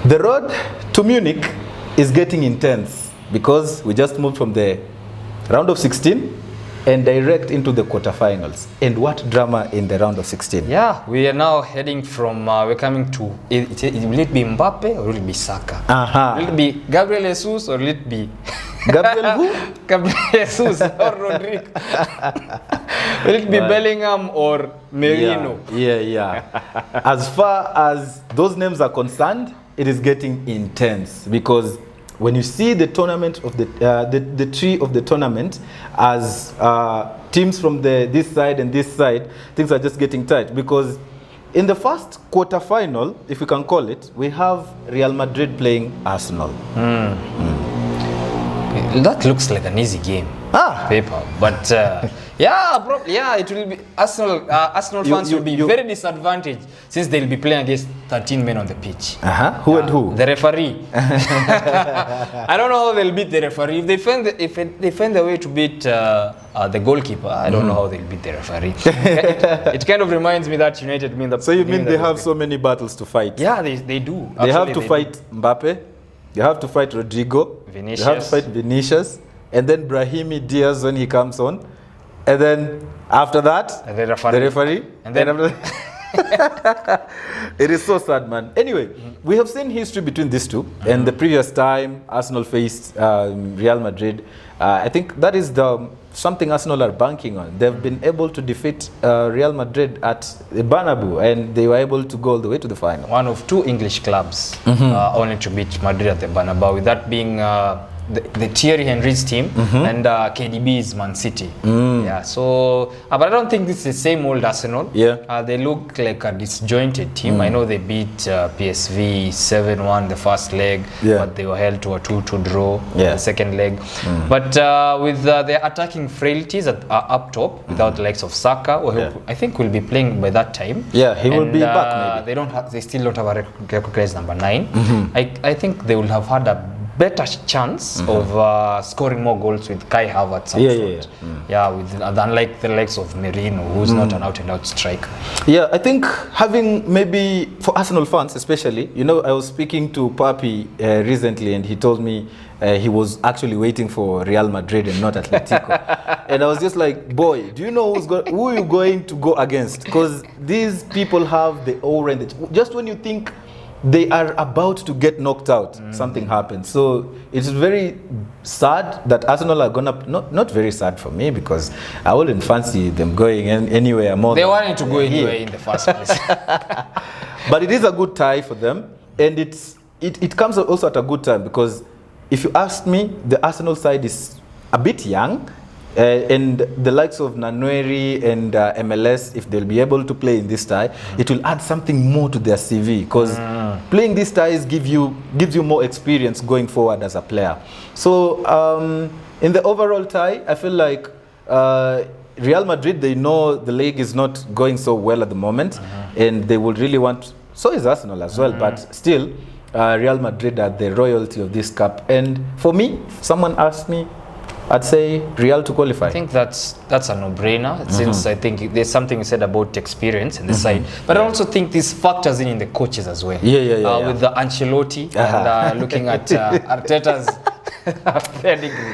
The road to Munich is getting intense because we just moved from the round of 16 and direct into the quarterfinals. And what drama in the round of 16? Yeah, we are now heading from, we're coming to, will it be Mbappe or will it be Saka? Will it be Gabriel Jesus or will it be... Gabriel who? Gabriel Jesus or Rodrigo. Will it be Bellingham or Merino? Yeah. As far as those names are concerned, it is getting intense because when you see the tournament of the tree of the tournament as teams from this side and this side, things are just getting tight because in the first quarterfinal, if we can call it, we have Real Madrid playing Arsenal. That looks like an easy game. Paper, but it will be Arsenal fans will be very disadvantaged since they'll be playing against 13 men on the pitch. Who and who? The referee. I don't know how they'll beat the referee. If they find a way to beat the goalkeeper, I don't know how they'll beat the referee. It kind of reminds me that United mean that. So you mean they have so many battles to fight? Yeah, they do. They have to fight Mbappe. They have to fight Rodrigo. Vinicius. They have to fight Vinicius. And then Brahimi Diaz when he comes on. And then after that, the referee. And then after that, it is so sad, man. Anyway, we have seen history between these two. And the previous time Arsenal faced Real Madrid, I think that is something Arsenal are banking on. They've been able to defeat Real Madrid at the Bernabeu, and they were able to go all the way to the final. One of two English clubs only to beat Madrid at the Bernabeu, with that being the Thierry Henry's team and KDB's Man City. Yeah, so but I don't think this is the same old Arsenal. Yeah, they look like a disjointed team. I know they beat PSV 7-1 the first leg, but they were held to a 2-2 draw the second leg. But with their attacking frailties up top, without the likes of Saka, who I think will be playing by that time. Yeah, he will be back. Maybe they still don't have a recognized number 9. I think they will have had a better chance of scoring more goals with Kai Havertz up front. Unlike the likes of Merino, who's not an out-and-out striker. Yeah, I think having maybe for Arsenal fans especially, I was speaking to Papi recently, and he told me he was actually waiting for Real Madrid and not Atletico. And I was just like, boy, do you know who you're going to go against? Because these people have the aura, and just when you think they are about to get knocked out, something happens. So it's very sad that Arsenal are gonna not very sad for me, because I wouldn't fancy them going anywhere more. They wanted to go anywhere in the first place. But it is a good tie for them, and it comes also at a good time, because if you ask me, the Arsenal side is a bit young. And the likes of Nwaneri and MLS, if they'll be able to play in this tie, it will add something more to their CV, because playing these ties gives you more experience going forward as a player. So in the overall tie, I feel like Real Madrid, they know the league is not going so well at the moment, and they would really want, so is Arsenal as well, but still Real Madrid are the royalty of this cup. And for me, if someone asked me, I'd say Real to qualify. I think that's a no-brainer, since I think there's something you said about experience in the side. But I also think this factors in the coaches as well. With the Ancelotti and looking at Arteta's pedigree.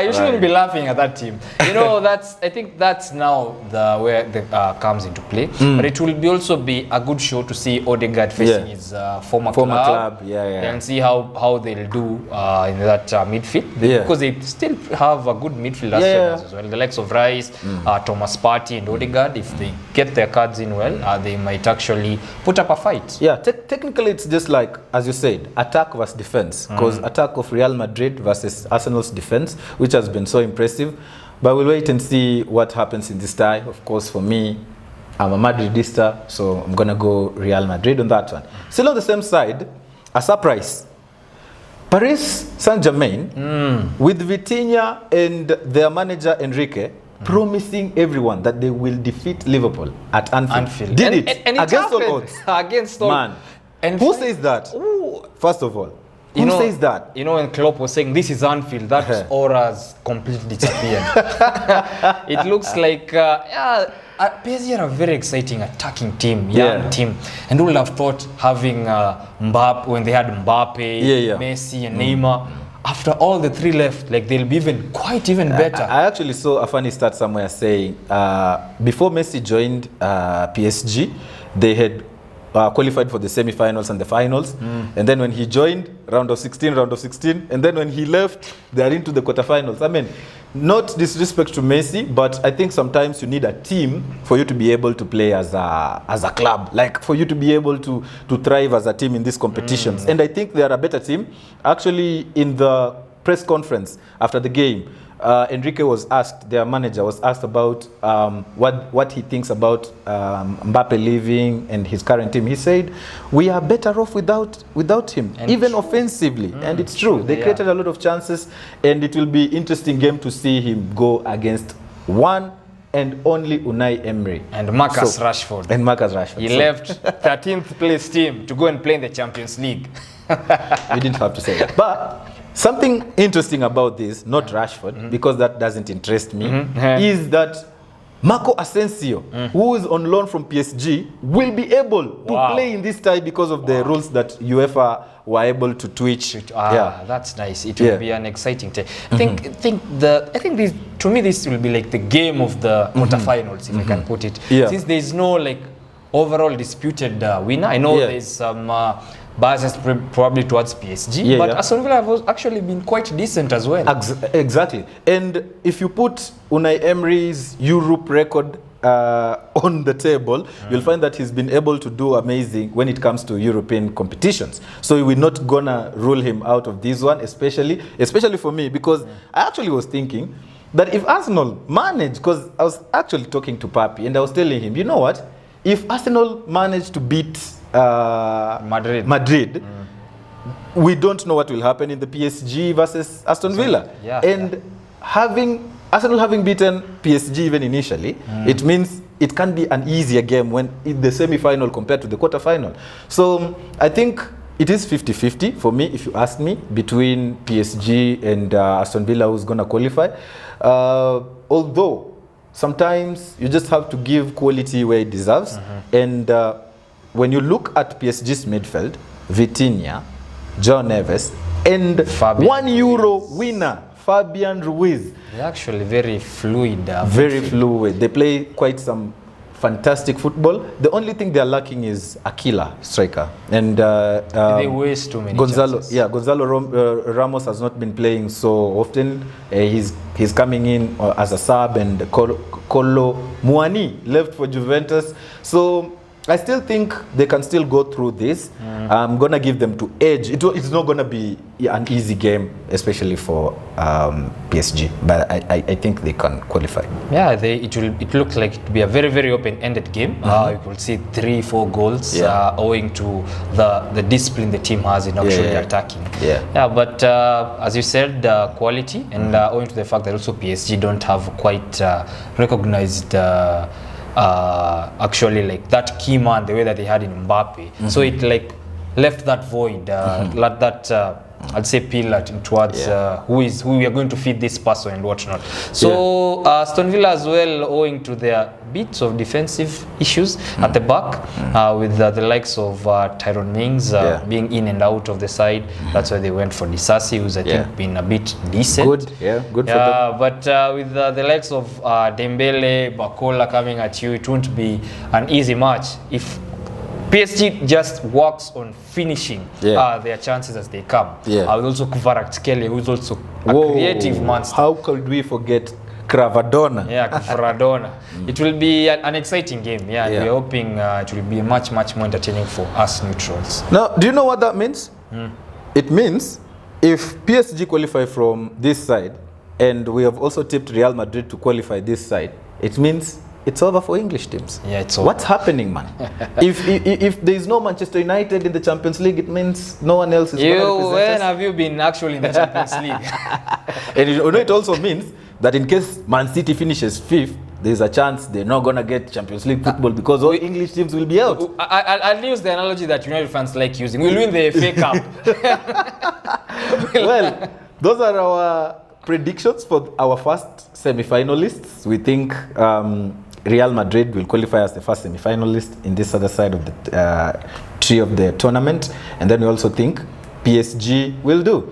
You shouldn't be laughing at that team. I think that's now where the comes into play. But it will also be a good show to see Odegaard facing his former club. And see how they'll do in that midfield. Because they still have a good midfield as well. The likes of Rice, Thomas Partey and Odegaard, if they get their cards in well, they might actually put up a fight. Yeah, technically it's just like, as you said, attack versus defense. Because attack of Real Madrid versus Arsenal's defense, which has been so impressive. But we'll wait and see what happens in this tie. Of course, for me, I'm a Madridista, so I'm going to go Real Madrid on that one. Still on the same side, a surprise. Paris Saint-Germain, with Vitinha and their manager Enrique, promising everyone that they will defeat Liverpool at Anfield. Did it against all odds. Against all. Man, and who says that? First of all, who says that? When Klopp was saying this is Anfield, that aura's completely disappeared. It looks like PSG are a very exciting attacking team, young team, and who would have thought having Mbappe when they had Mbappe, Messi, and Neymar. After all the three left, like they'll be even better. I actually saw a funny stat somewhere saying before Messi joined PSG, they had qualified for the semi-finals and the finals, and then when he joined, round of 16, and then when he left, they are into the quarterfinals. I mean, not disrespect to Messi, but I think sometimes you need a team for you to be able to play as a club, like for you to be able to thrive as a team in these competitions. And I think they are a better team. Actually, in the press conference after the game, Enrique was asked, their manager was asked about what he thinks about Mbappe leaving and his current team. He said, we are better off without him, and even offensively. And it's true. They created a lot of chances, and it will be interesting game to see him go against one and only Unai Emery. And Marcus Rashford. He left 13th place team to go and play in the Champions League. You didn't have to say that. But something interesting about this, not Rashford, because that doesn't interest me, is that Marco Asensio, who is on loan from PSG, will be able to play in this tie because of the rules that UEFA were able to twitch. That's nice. It will be an exciting tie. I think this, to me, this will be like the game of the quarterfinals, if I can put it. Since there is no like overall disputed winner. I know there is some biases probably towards PSG, but Aston Villa have actually been quite decent as well. Exactly. And if you put Unai Emery's Europe record on the table, you'll find that he's been able to do amazing when it comes to European competitions. So we're not gonna rule him out of this one, especially for me, because I actually was thinking that if Arsenal managed, because I was actually talking to Papi and I was telling him, you know what, if Arsenal managed to beat Madrid, we don't know what will happen in the PSG versus Aston Villa. Arsenal having beaten PSG even initially, it means it can be an easier game when in the semi-final compared to the quarter-final. So I think it is 50-50 for me, if you ask me, between PSG and Aston Villa who's going to qualify. Although sometimes you just have to give quality where it deserves. And when you look at PSG's midfield, Vitinha, John Neves, and €1 winner, Fabian Ruiz. They're actually very fluid. Very fluid. They play quite some fantastic football. The only thing they're lacking is a killer striker. And they waste too many chances. Gonzalo Ramos has not been playing so often. He's coming in as a sub, and Kolo Muani left for Juventus. So I still think they can still go through this. I'm going to give them to edge. It's not going to be an easy game, especially for PSG. But I think they can qualify. Yeah, it looks like it will be a very, very open-ended game. You will see 3-4 goals owing to the discipline the team has in actually attacking. But as you said, quality, and owing to the fact that also PSG don't have quite recognized actually like that key man the way that they had in Mbappe. So it like left that void, that I'd say pillar towards who we are going to feed this person and whatnot. So Aston Villa as well, owing to their bits of defensive issues at the back, with the likes of Tyrone Mings being in and out of the side. That's why they went for Disasi, who's I think been a bit decent. Good for them. But with the likes of Dembele, Bakola coming at you, it won't be an easy match if PSG just works on finishing their chances as they come. With also Kvaratskhelia, who's also a creative monster. How could we forget Cravadona? Cravadona. It will be an exciting game. We're hoping it will be much more entertaining for us neutrals. Now, do you know what that means? It means if PSG qualify from this side, and we have also tipped Real Madrid to qualify this side, it means it's over for English teams. It's over. What's happening, man? if there is no Manchester United in the Champions League, it means no one else is going to represent us. When have you been actually in the Champions League? And it also means that in case Man City finishes 5th, there's a chance they're not going to get Champions League football because all English teams will be out. I'll use the analogy that United fans like using. We'll win the FA Cup. Well, those are our predictions for our first semi-finalists. We think Real Madrid will qualify as the first semi-finalist in this other side of the tree of the tournament, and then we also think PSG will do.